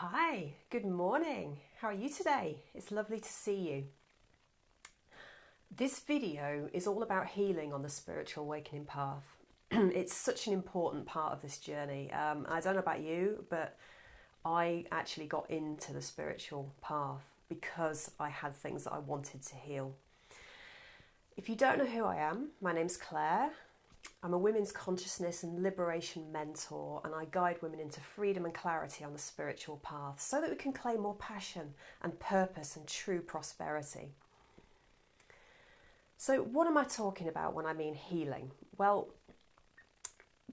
Hi, good morning. How are you today? It's lovely to see you. This video is all about healing on the spiritual awakening path. It's such an important part of this journey. I don't know about you, but I actually got into the spiritual path because I had things that I wanted to heal. If you don't know who I am, my name's Claire. I'm a women's consciousness and liberation mentor, and I guide women into freedom and clarity on the spiritual path so that we can claim more passion and purpose and true prosperity. So what am I talking about when I mean healing? Well,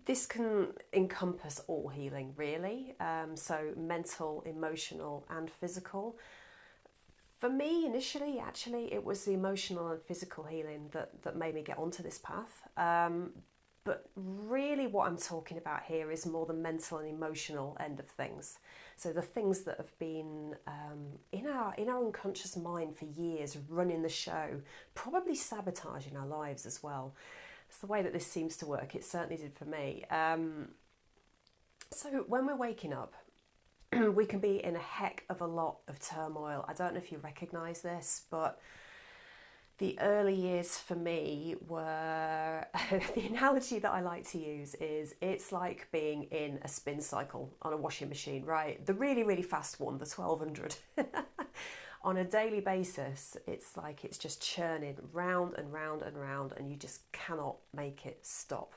this can encompass all healing, really. So mental, emotional and physical. For me, initially, actually, it was the emotional and physical healing that made me get onto this path. But really what I'm talking about here is more the mental and emotional end of things. So the things that have been in our unconscious mind for years, running the show, probably sabotaging our lives as well. It's the way that this seems to work. It certainly did for me. So when we're waking up, we can be in a heck of a lot of turmoil. I don't know if you recognise this, but the early years for me were, the analogy that I like to use is it's like being in a spin cycle on a washing machine, right? The really, really fast one, the 1200. On a daily basis, it's like it's just churning round and round and round, and you just cannot make it stop.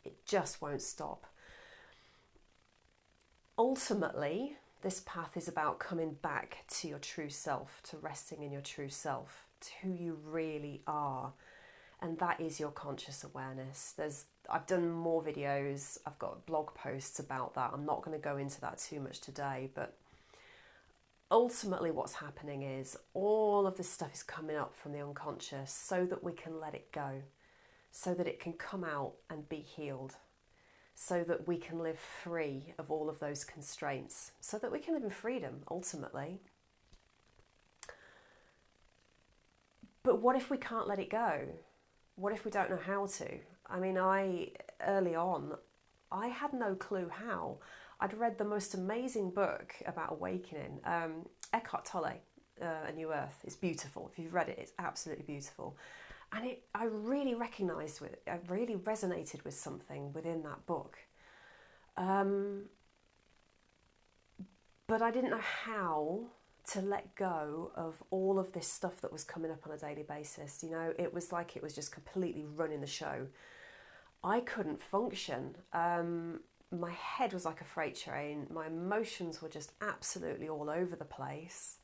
It just won't stop. Ultimately, this path is about coming back to your true self, to resting in your true self, to who you really are, and that is your conscious awareness. I've done more videos, I've got blog posts about that. I'm not going to go into that too much today, but ultimately what's happening is all of this stuff is coming up from the unconscious so that we can let it go, so that it can come out and be healed, so that we can live free of all of those constraints, so that we can live in freedom ultimately. But what if we can't let it go? What if we don't know how to? I mean, early on, I had no clue how. I'd read the most amazing book about awakening, Eckhart Tolle, A New Earth. It's beautiful. If you've read it, it's absolutely beautiful. And I really recognised with it, I really resonated with something within that book. But I didn't know how to let go of all of this stuff that was coming up on a daily basis. You know, it was like it was just completely running the show. I couldn't function. My head was like a freight train. My emotions were just absolutely all over the place.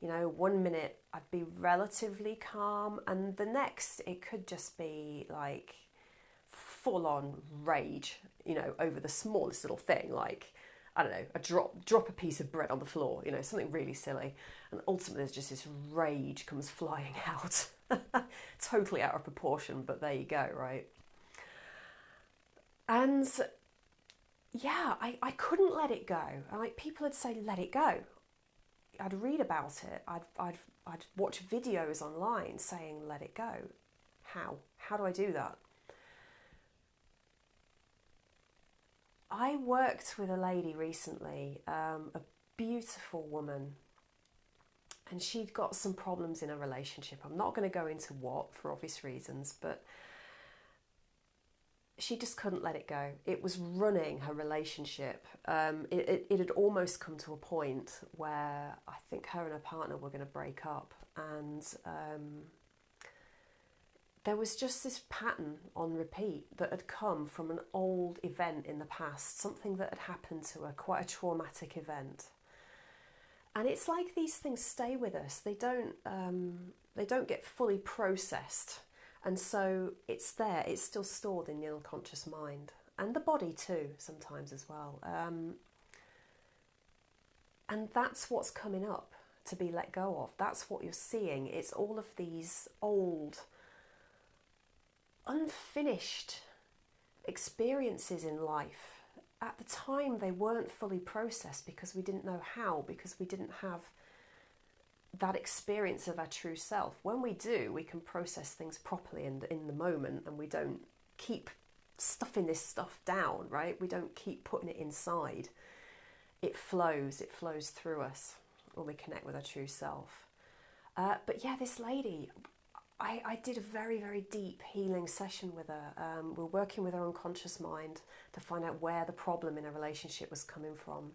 You know, one minute I'd be relatively calm, and the next it could just be like full on rage, you know, over the smallest little thing, like, I don't know, drop a piece of bread on the floor, you know, something really silly. And ultimately there's just this rage comes flying out. Totally out of proportion, but there you go, right? And yeah, I couldn't let it go. Like, people would say, let it go. I'd read about it. I'd watch videos online saying, let it go. How do I do that? I worked with a lady recently, a beautiful woman, and she'd got some problems in a relationship. I'm not going to go into what, for obvious reasons, but she just couldn't let it go. It was running her relationship. It had almost come to a point where I think her and her partner were going to break up, and there was just this pattern on repeat that had come from an old event in the past, something that had happened to her, quite a traumatic event. And it's like these things stay with us. They don't get fully processed. And so it's there, it's still stored in the unconscious mind, and the body too, sometimes as well. And that's what's coming up to be let go of. That's what you're seeing. It's all of these old, unfinished experiences in life. At the time, they weren't fully processed because we didn't know how, because we didn't have that experience of our true self. When we do, we can process things properly and in the moment, and we don't keep stuffing this stuff down, right? We don't keep putting it inside. It flows through us when we connect with our true self. But yeah, this lady, I did a very, very deep healing session with her. We're working with her unconscious mind to find out where the problem in a relationship was coming from.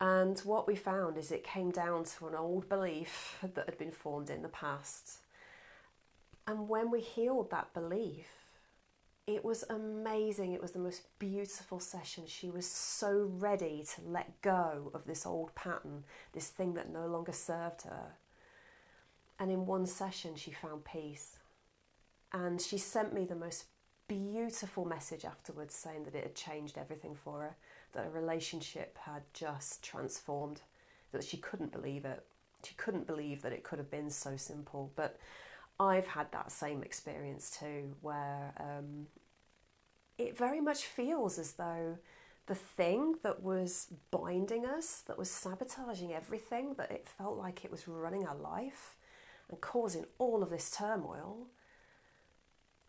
And what we found is it came down to an old belief that had been formed in the past. And when we healed that belief, it was amazing. It was the most beautiful session. She was so ready to let go of this old pattern, this thing that no longer served her. And in one session, she found peace. And she sent me the most beautiful message afterwards saying that it had changed everything for her, that a relationship had just transformed, that she couldn't believe it. She couldn't believe that it could have been so simple. But I've had that same experience too, where it very much feels as though the thing that was binding us, that was sabotaging everything, that it felt like it was running our life and causing all of this turmoil,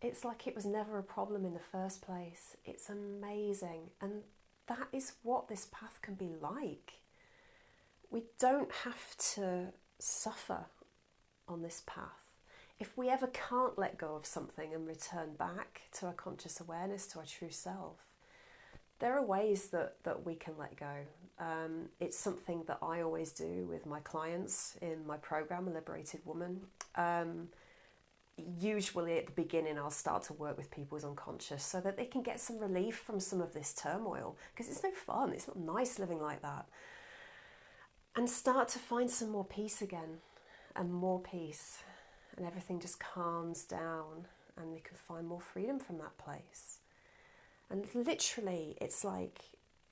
it's like it was never a problem in the first place. It's amazing. And that is what this path can be like. We don't have to suffer on this path. If we ever can't let go of something and return back to our conscious awareness, to our true self, there are ways that we can let go. It's something that I always do with my clients in my program, A Liberated Woman. Usually at the beginning I'll start to work with people who's unconscious so that they can get some relief from some of this turmoil, because it's no fun, it's not nice living like that, and start to find some more peace again, and more peace, and everything just calms down and we can find more freedom from that place. And literally it's like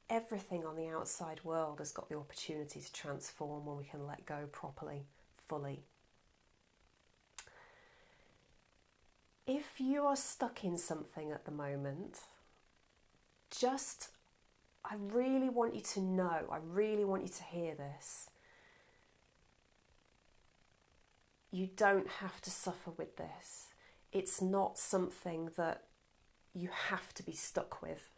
everything on the outside world has got the opportunity to transform when we can let go properly, fully. If you are stuck in something at the moment, I really want you to know, I really want you to hear this. You don't have to suffer with this. It's not something that you have to be stuck with.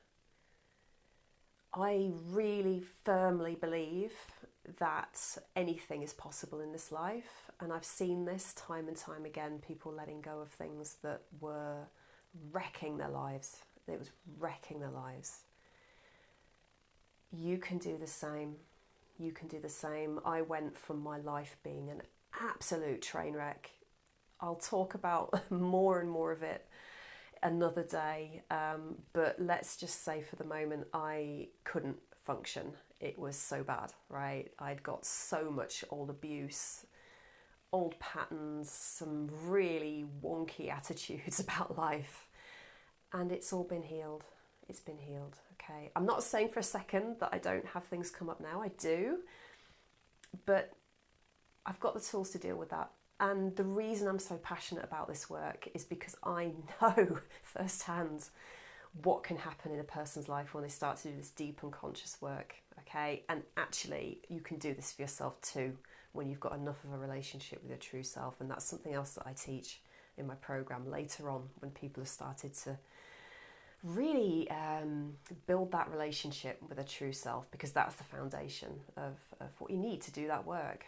I really firmly believe that anything is possible in this life, and I've seen this time and time again, people letting go of things that were wrecking their lives. It was wrecking their lives. You can do the same. You can do the same. I went from my life being an absolute train wreck. I'll talk about more and more of it another day, but let's just say for the moment I couldn't function. It was so bad, right? I'd got so much old abuse, old patterns, some really wonky attitudes about life, and it's all been healed. It's been healed, okay? I'm not saying for a second that I don't have things come up now. I do, but I've got the tools to deal with that. And the reason I'm so passionate about this work is because I know firsthand what can happen in a person's life when they start to do this deep unconscious work, okay? And actually, you can do this for yourself too when you've got enough of a relationship with your true self. And that's something else that I teach in my program later on, when people have started to really build that relationship with a true self, because that's the foundation of what you need to do that work.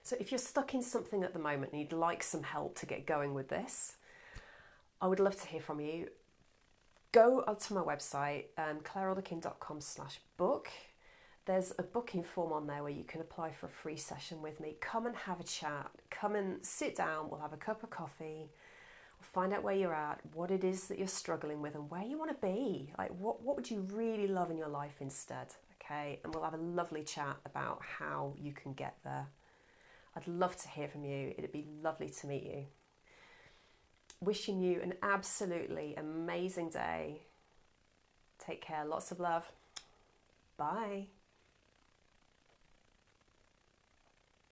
So if you're stuck in something at the moment and you'd like some help to get going with this, I would love to hear from you. Go onto my website, clairealderkin.com/book. There's a booking form on there where you can apply for a free session with me. Come and have a chat. Come and sit down. We'll have a cup of coffee. We'll find out where you're at, what it is that you're struggling with, and where you want to be. Like, what would you really love in your life instead? Okay, and we'll have a lovely chat about how you can get there. I'd love to hear from you. It'd be lovely to meet you. Wishing you an absolutely amazing day. Take care. Lots of love. Bye.